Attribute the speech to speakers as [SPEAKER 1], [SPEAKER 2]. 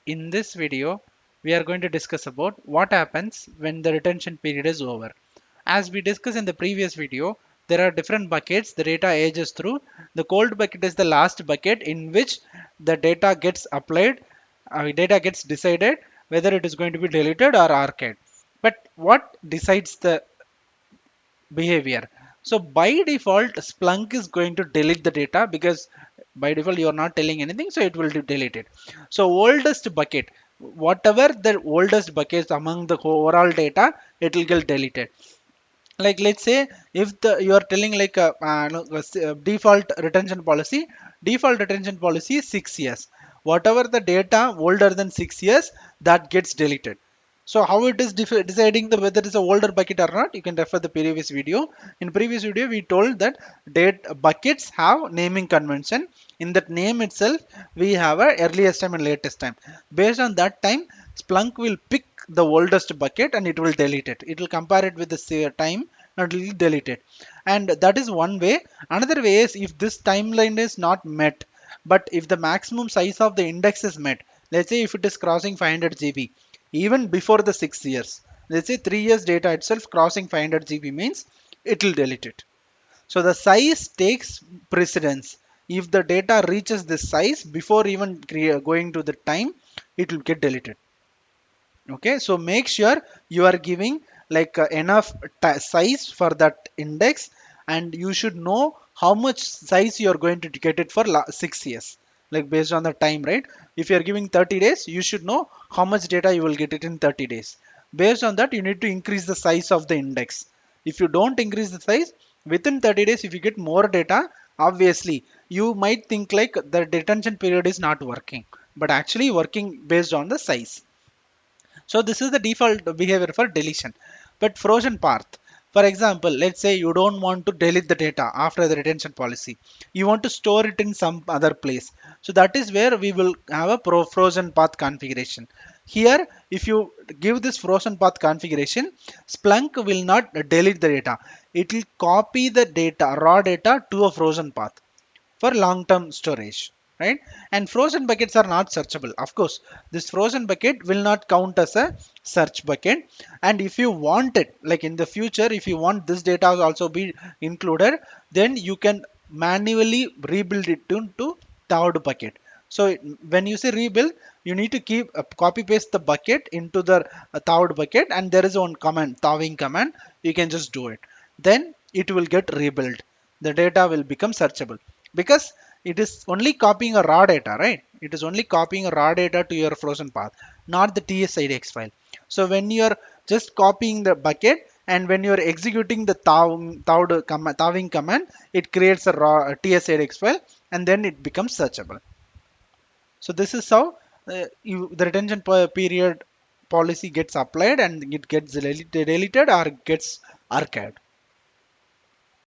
[SPEAKER 1] In this video, we are going to discuss about what happens when the retention period is over. As we discussed in the previous video, there are different buckets the data ages through. The cold bucket is the last bucket in which the data gets applied, data gets decided whether it is going to be deleted or archived. But what decides the behavior? So by default, Splunk is going to delete the data because by default you are not telling anything, so it will delete it. So oldest bucket, whatever the oldest buckets among the overall data, it will get deleted. Like let's say if you are telling like a default retention policy is 6 years. Whatever the data older than 6 years, that gets deleted. So how it is deciding the whether it's a older bucket or not, you can refer the previous video. In previous video we told that date buckets have naming convention. In that name itself we have a earliest time and latest time. Based on that time, Splunk will pick the oldest bucket and it will delete it. It will compare it with the time and it will delete it. And that is one way. Another way is if this timeline is not met, but if the maximum size of the index is met, let's say if it is crossing 500 GB, even before the 6 years, let's say 3 years data itself crossing 500 GB means it will delete it. So the size takes precedence. If the data reaches this size before even going to the time, it will get deleted. Okay, so make sure you are giving like enough size for that index, and you should know how much size you are going to get it for 6 years, like based on the time, right? If you are giving 30 days, you should know how much data you will get it in 30 days. Based on that, you need to increase the size of the index. If you don't increase the size within 30 days, if you get more data, obviously you might think like the detention period is not working, but actually working based on the size. So this is the default behavior for deletion. But frozen path, for example, let's say you don't want to delete the data after the retention policy. You want to store it in some other place. So that is where we will have a frozen path configuration. Here, if you give this frozen path configuration, Splunk will not delete the data. It will copy the data, raw data to a frozen path for long-term storage, right? And frozen buckets are not searchable. Of course, this frozen bucket will not count as a search bucket. And if you want it, like in the future, if you want this data also be included, then you can manually rebuild it to third bucket. So when you say rebuild, you need to keep copy paste the bucket into the third bucket, and there is one command, thawing command. You can just do it. Then it will get rebuilt. The data will become searchable because it is only copying a raw data, right? It is only copying a raw data to your frozen path, not the TS-IDX file. So when you are just copying the bucket and when you are executing the thawing command, it creates a raw TS-IDX file and then it becomes searchable. So this is how the retention period policy gets applied and it gets deleted or gets archived.